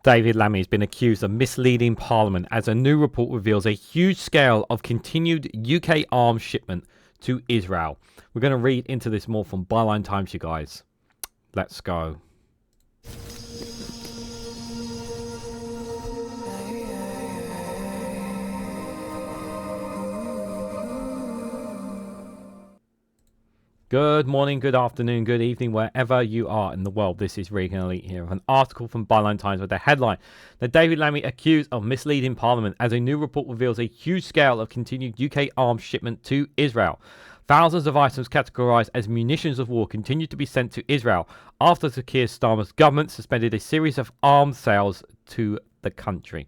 David Lammy has been accused of misleading Parliament as a new report reveals a huge scale of continued UK arms shipment to Israel. We're going to read into this more from Byline Times, you guys. Let's go. Good morning, good afternoon, good evening, wherever you are in the world. This is Reganelite here with an article from Byline Times with the headline that David Lammy accused of misleading Parliament as a new report reveals a huge scale of continued UK arms shipment to Israel. Thousands of items categorised as munitions of war continue to be sent to Israel after the Keir Starmer's government suspended a series of arms sales to the country.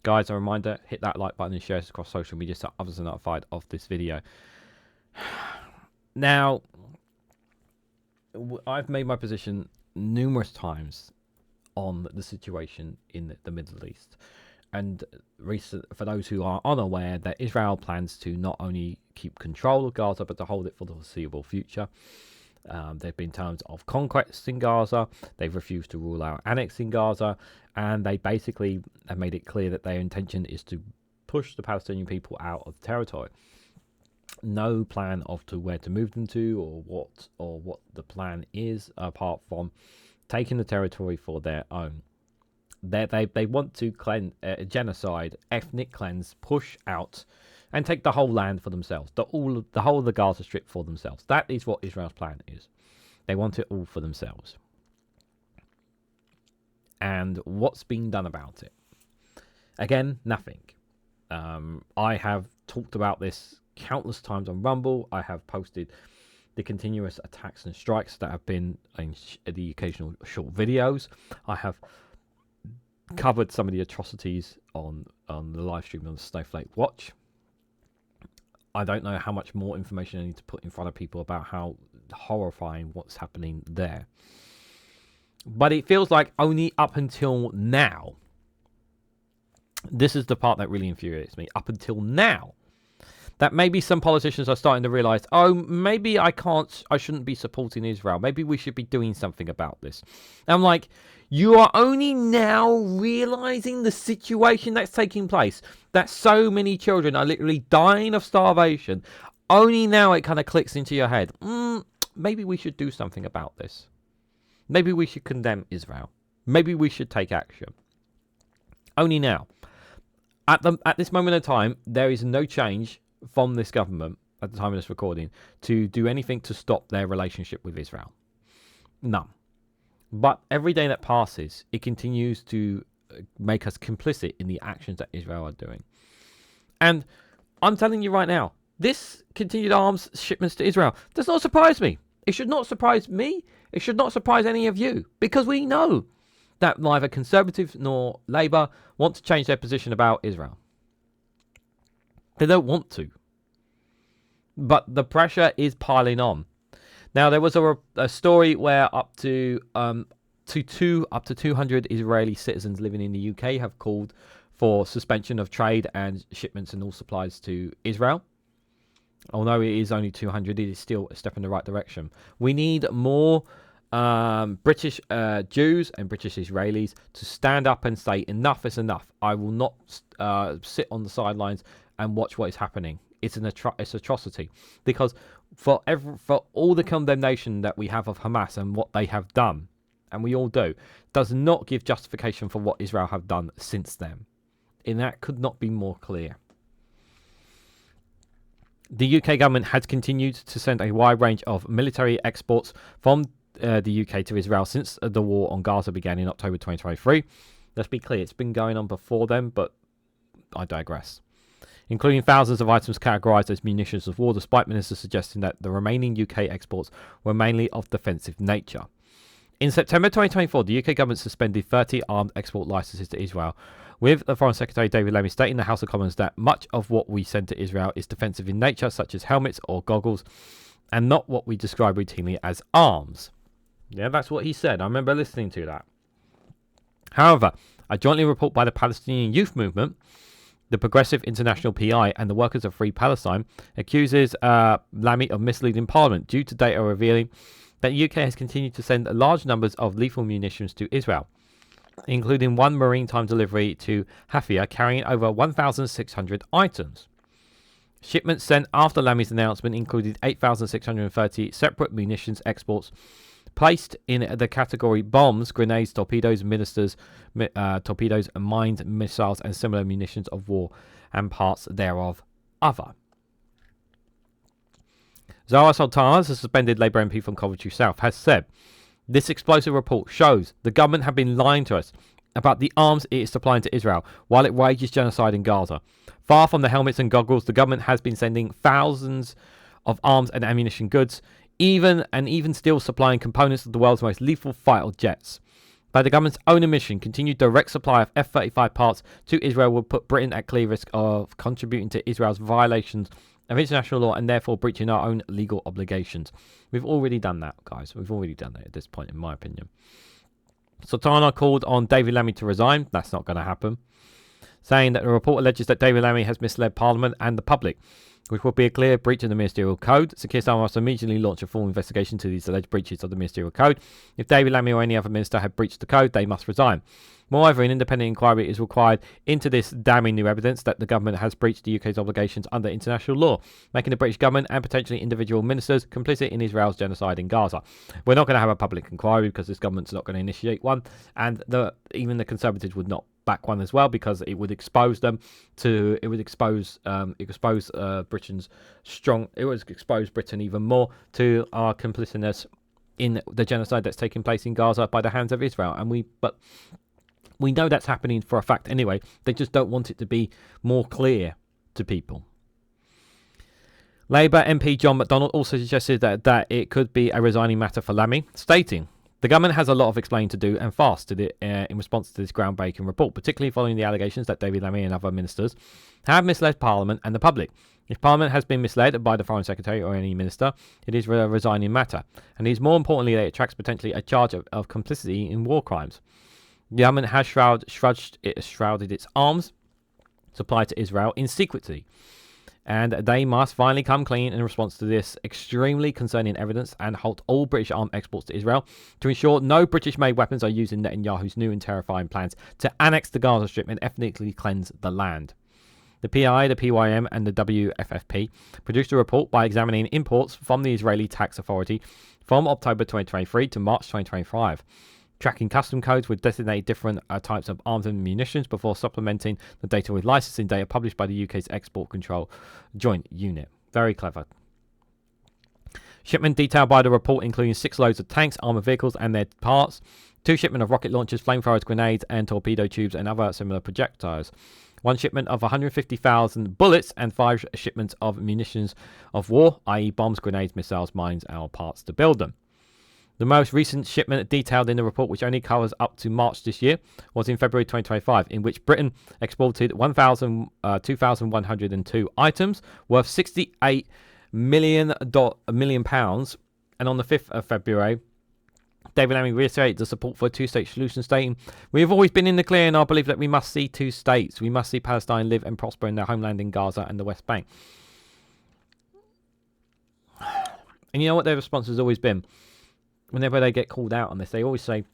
Guys, a reminder, hit that like button and share this across social media so others are notified of this video. Now, I've made my position numerous times on the situation in the Middle East. And for those who are unaware, that Israel plans to not only keep control of Gaza, but to hold it for the foreseeable future. There have been terms of conquest in Gaza. They've refused to rule out annexing Gaza. And they basically have made it clear that their intention is to push the Palestinian people out of territory. No plan of where to move them to or what the plan is, apart from taking the territory for their own. They want to genocide, ethnic cleanse, push out, and take the whole land for themselves. The whole of the Gaza Strip for themselves. That is what Israel's plan is. They want it all for themselves. And what's being done about it? Again, nothing. I have talked about this countless times on Rumble. I have posted the continuous attacks and strikes that have been in the occasional short videos. I have covered some of the atrocities on the live stream on the Snowflake Watch. I don't know how much more information I need to put in front of people about how horrifying what's happening there. But it feels like only up until now, this is the part that really infuriates me, up until now, that maybe some politicians are starting to realise, oh, maybe I shouldn't be supporting Israel. Maybe we should be doing something about this. And I'm like, you are only now realising the situation that's taking place, that so many children are literally dying of starvation. Only now it kind of clicks into your head. Maybe we should do something about this. Maybe we should condemn Israel. Maybe we should take action. Only now. At this moment in time, there is no change from this government at the time of this recording to do anything to stop their relationship with Israel. None. But every day that passes, it continues to make us complicit in the actions that Israel are doing. And I'm telling you right now, this continued arms shipments to Israel does not surprise me. It should not surprise me. It should not surprise any of you, because we know that neither Conservative nor Labour want to change their position about Israel. They don't want to. But the pressure is piling on. Now, there was a story where up to 200 Israeli citizens living in the UK have called for suspension of trade and shipments and all supplies to Israel. Although it is only 200, it is still a step in the right direction. We need more British Jews and British Israelis to stand up and say, enough is enough. I will not sit on the sidelines and watch what is happening. It's an atrocity, because for all the condemnation that we have of Hamas and what they have done, and we all do, does not give justification for what Israel have done since then. And that could not be more clear. The UK government has continued to send a wide range of military exports from the UK to Israel since the war on Gaza began in October 2023. Let's be clear, it's been going on before then, but I digress. Including thousands of items categorised as munitions of war, despite ministers suggesting that the remaining UK exports were mainly of defensive nature. In September 2024, the UK government suspended 30 armed export licenses to Israel, with the Foreign Secretary David Lammy stating in the House of Commons that much of what we send to Israel is defensive in nature, such as helmets or goggles, and not what we describe routinely as arms. Yeah, that's what he said. I remember listening to that. However, a jointly report by the Palestinian Youth Movement, the Progressive International PI, and the Workers of Free Palestine accuses Lammy of misleading Parliament due to data revealing that the UK has continued to send large numbers of lethal munitions to Israel. including one maritime delivery to Hafia carrying over 1,600 items. Shipments sent after Lammy's announcement included 8,630 separate munitions exports placed in the category bombs, grenades, torpedoes, torpedoes, mines, missiles, and similar munitions of war, and parts thereof other. Zara Sultana, a suspended Labour MP from Coventry South, has said, "This explosive report shows the government have been lying to us about the arms it is supplying to Israel while it wages genocide in Gaza. Far from the helmets and goggles, the government has been sending thousands of arms and ammunition goods, even still supplying components of the world's most lethal fighter jets. By the government's own admission, continued direct supply of F-35 parts to Israel will put Britain at clear risk of contributing to Israel's violations of international law and therefore breaching our own legal obligations." We've already done that, guys. We've already done that at this point, in my opinion. Sultana called on David Lammy to resign. That's not going to happen, saying that the report alleges that David Lammy has misled Parliament and the public, which would be a clear breach of the Ministerial Code. Sir Keir Starmer must immediately launch a full investigation to these alleged breaches of the Ministerial Code. If David Lammy or any other minister have breached the code, they must resign. Moreover, an independent inquiry is required into this damning new evidence that the government has breached the UK's obligations under international law, making the British government and potentially individual ministers complicit in Israel's genocide in Gaza. We're not going to have a public inquiry because this government's not going to initiate one, and even the Conservatives would not back one as well, because it would expose them to Britain even more to our complicitness in the genocide that's taking place in Gaza by the hands of Israel. And we know that's happening for a fact anyway. They just don't want it to be more clear to people. Labour MP John McDonnell also suggested that it could be a resigning matter for Lammy, stating, "The government has a lot of explaining to do and fast to in response to this groundbreaking report, particularly following the allegations that David Lammy and other ministers have misled Parliament and the public. If Parliament has been misled by the Foreign Secretary or any minister, it is a resigning matter, and it is more importantly that it attracts potentially a charge of complicity in war crimes. The government has shrouded its arms supply to Israel in secrecy, and they must finally come clean in response to this extremely concerning evidence and halt all British arms exports to Israel to ensure no British-made weapons are used in Netanyahu's new and terrifying plans to annex the Gaza Strip and ethnically cleanse the land." The PI, the PYM and the WFFP produced a report by examining imports from the Israeli Tax Authority from October 2023 to March 2025, tracking custom codes with designated different types of arms and munitions before supplementing the data with licensing data published by the UK's Export Control Joint Unit. Very clever. Shipment detailed by the report including 6 loads of tanks, armoured vehicles and their parts, 2 shipment of rocket launchers, flamethrowers, grenades and torpedo tubes and other similar projectiles, 1 shipment of 150,000 bullets and 5 shipments of munitions of war, i.e. bombs, grenades, missiles, mines and parts to build them. The most recent shipment detailed in the report, which only covers up to March this year, was in February 2025, in which Britain exported 2,102 items worth £68 million. And on the 5th of February, David Lammy reiterated the support for a two-state solution, stating, "We have always been in the clear in our belief that we must see 2 states. We must see Palestine live and prosper in their homeland in Gaza and the West Bank." And you know what their response has always been? Whenever they get called out on this, they always say,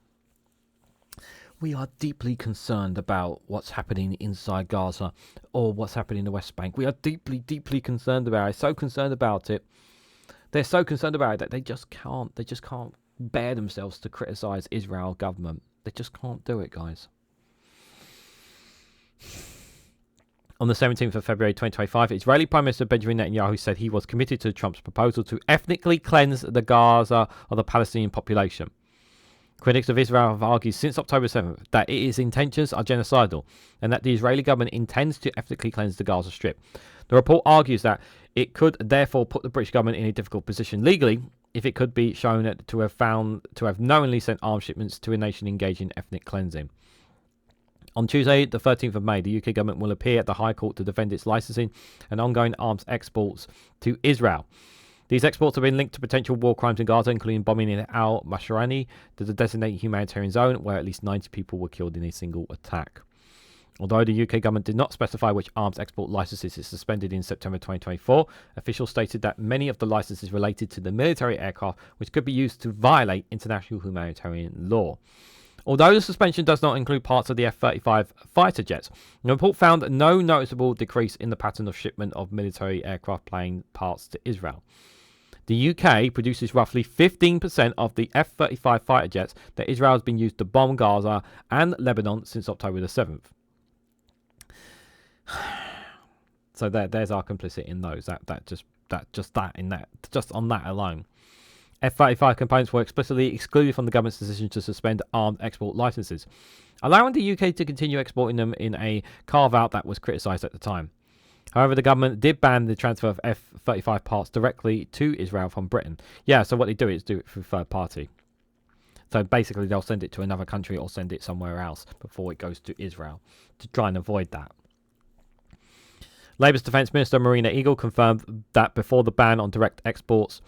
"We are deeply concerned about what's happening inside Gaza or what's happening in the West Bank. We are deeply, deeply concerned about it. So concerned about it. They're so concerned about it that they just can't bear themselves to criticize Israel government. They just can't do it, guys." On the 17th of February 2025, Israeli Prime Minister Benjamin Netanyahu said he was committed to Trump's proposal to ethnically cleanse the Gaza of the Palestinian population. Critics of Israel have argued since October 7th that its intentions are genocidal and that the Israeli government intends to ethnically cleanse the Gaza Strip. The report argues that it could therefore put the British government in a difficult position legally if it could be shown to have knowingly sent arms shipments to a nation engaged in ethnic cleansing. On Tuesday, the 13th of May, the UK government will appear at the High Court to defend its licensing and ongoing arms exports to Israel. These exports have been linked to potential war crimes in Gaza, including bombing in al-Mashrani, the designated humanitarian zone, where at least 90 people were killed in a single attack. Although the UK government did not specify which arms export licenses it suspended in September 2024, officials stated that many of the licenses related to the military aircraft, which could be used to violate international humanitarian law. Although the suspension does not include parts of the F-35 fighter jets, the report found no noticeable decrease in the pattern of shipment of military aircraft plane parts to Israel. The UK produces roughly 15% of the F-35 fighter jets that Israel has been used to bomb Gaza and Lebanon since October the 7th. So there's our complicit in those. Just on that alone. F-35 components were explicitly excluded from the government's decision to suspend armed export licenses, allowing the UK to continue exporting them in a carve-out that was criticised at the time. However, the government did ban the transfer of F-35 parts directly to Israel from Britain. Yeah, so what they do is do it through third party. So basically they'll send it to another country or send it somewhere else before it goes to Israel to try and avoid that. Labour's Defence Minister Marina Eagle confirmed that before the ban on direct exports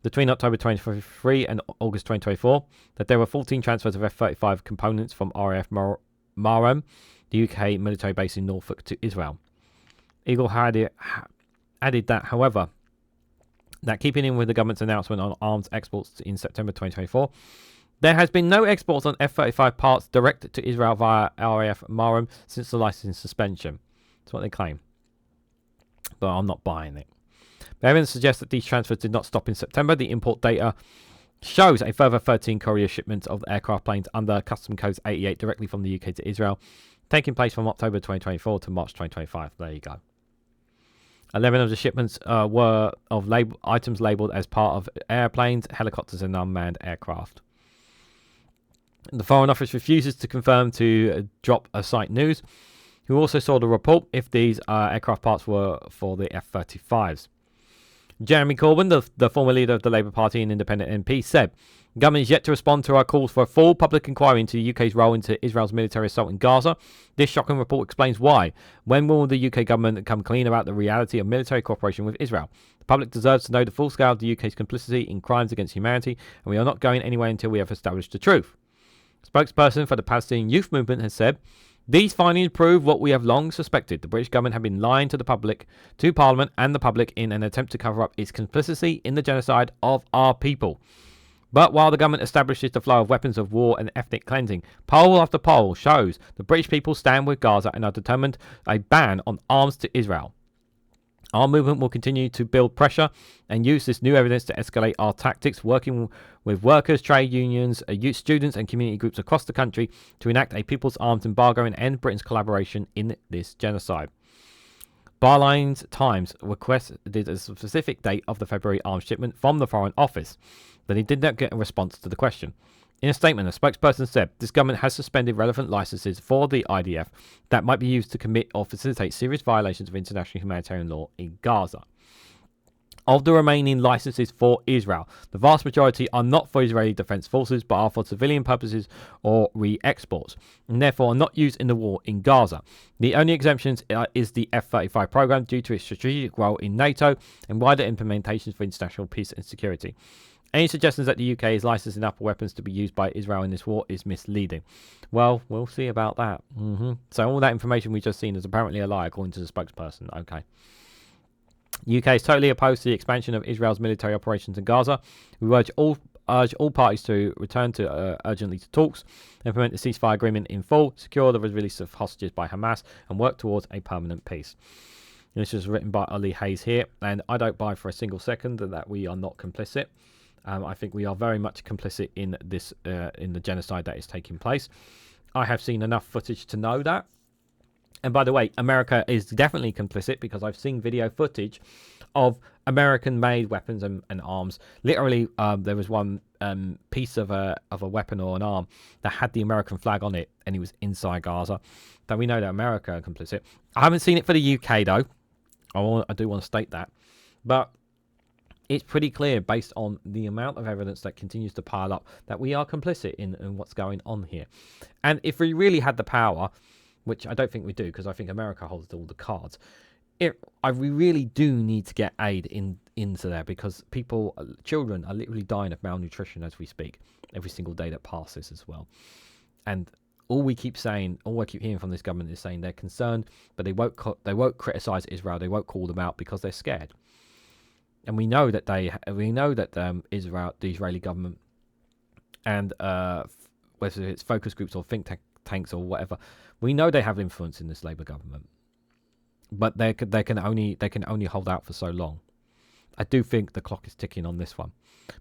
between October 2023 and August 2024, that there were 14 transfers of F-35 components from RAF Marham, the UK military base in Norfolk, to Israel. Eagle added that, however, that keeping in with the government's announcement on arms exports in September 2024, there has been no exports on F-35 parts direct to Israel via RAF Marham since the licensing suspension. That's what they claim. But I'm not buying it. The evidence suggests that these transfers did not stop in September. The import data shows a further 13 courier shipments of aircraft planes under Custom Codes 88 directly from the UK to Israel, taking place from October 2024 to March 2025. There you go. 11 of the shipments were of items labelled as part of airplanes, helicopters and unmanned aircraft. The Foreign Office refuses to confirm to drop a site news, who also saw the report if these aircraft parts were for the F-35s. Jeremy Corbyn, the former leader of the Labour Party and independent MP, said, "Government is yet to respond to our calls for a full public inquiry into the UK's role into Israel's military assault in Gaza. This shocking report explains why. When will the UK government come clean about the reality of military cooperation with Israel? The public deserves to know the full scale of the UK's complicity in crimes against humanity, and we are not going anywhere until we have established the truth." Spokesperson for the Palestinian Youth Movement has said, "These findings prove what we have long suspected. The British government have been lying to the public, to Parliament and the public in an attempt to cover up its complicity in the genocide of our people. But while the government establishes the flow of weapons of war and ethnic cleansing, poll after poll shows the British people stand with Gaza and are determined a ban on arms to Israel. Our movement will continue to build pressure and use this new evidence to escalate our tactics, working with workers, trade unions, youth, students and community groups across the country to enact a people's arms embargo and end Britain's collaboration in this genocide." Barline's Times requested a specific date of the February arms shipment from the Foreign Office, but he did not get a response to the question. In a statement, a spokesperson said, "This government has suspended relevant licenses for the IDF that might be used to commit or facilitate serious violations of international humanitarian law in Gaza." Of the remaining licenses for Israel, the vast majority are not for Israeli defense forces but are for civilian purposes or re-exports, and therefore are not used in the war in Gaza. The only exemptions is the F-35 program due to its strategic role in NATO and wider implementations for international peace and security. Any suggestions that the UK is licensing upper weapons to be used by Israel in this war is misleading. Well, we'll see about that. So all that information we've just seen is apparently a lie, according to the spokesperson. Okay. UK is totally opposed to the expansion of Israel's military operations in Gaza. We urge all parties to return urgently to talks, implement the ceasefire agreement in full, secure the release of hostages by Hamas, and work towards a permanent peace. This was written by Ollie Hayes here, and I don't buy for a single second that we are not complicit. I think we are very much complicit in this, in the genocide that is taking place. I have seen enough footage to know that. And by the way, America is definitely complicit because I've seen video footage of American-made weapons and arms. Literally, there was one piece of a weapon or an arm that had the American flag on it, and it was inside Gaza. So we know that America are complicit. I haven't seen it for the UK though. I do want to state that, but it's pretty clear based on the amount of evidence that continues to pile up that we are complicit in what's going on here. And if we really had the power, which I don't think we do because I think America holds all the cards, we really do need to get aid into there because children are literally dying of malnutrition as we speak every single day that passes as well. And all I keep hearing from this government is saying they're concerned, but they won't criticize Israel. They won't call them out because they're scared. And we know that the Israeli government and whether it's focus groups or think tanks or whatever. We know they have influence in this Labour government, but they can only hold out for so long. I do think the clock is ticking on this one,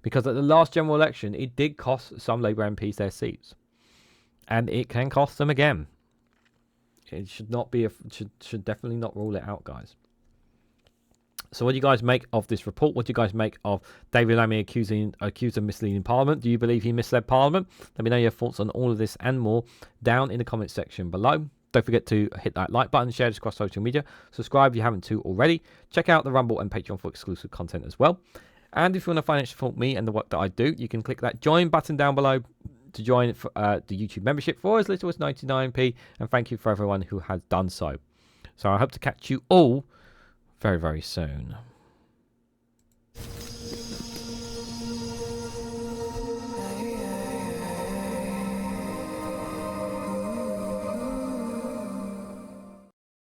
because at the last general election, it did cost some Labour MPs their seats, and it can cost them again. It should not be should definitely not rule it out, guys. So what do you guys make of this report? What do you guys make of David Lammy accused of misleading Parliament? Do you believe he misled Parliament? Let me know your thoughts on all of this and more down in the comment section below. Don't forget to hit that like button, share this across social media, subscribe if you haven't too already. Check out the Rumble and Patreon for exclusive content as well. And if you want to financially support me and the work that I do, you can click that join button down below to join the YouTube membership for as little as 99p. And thank you for everyone who has done so. So I hope to catch you all very, very soon.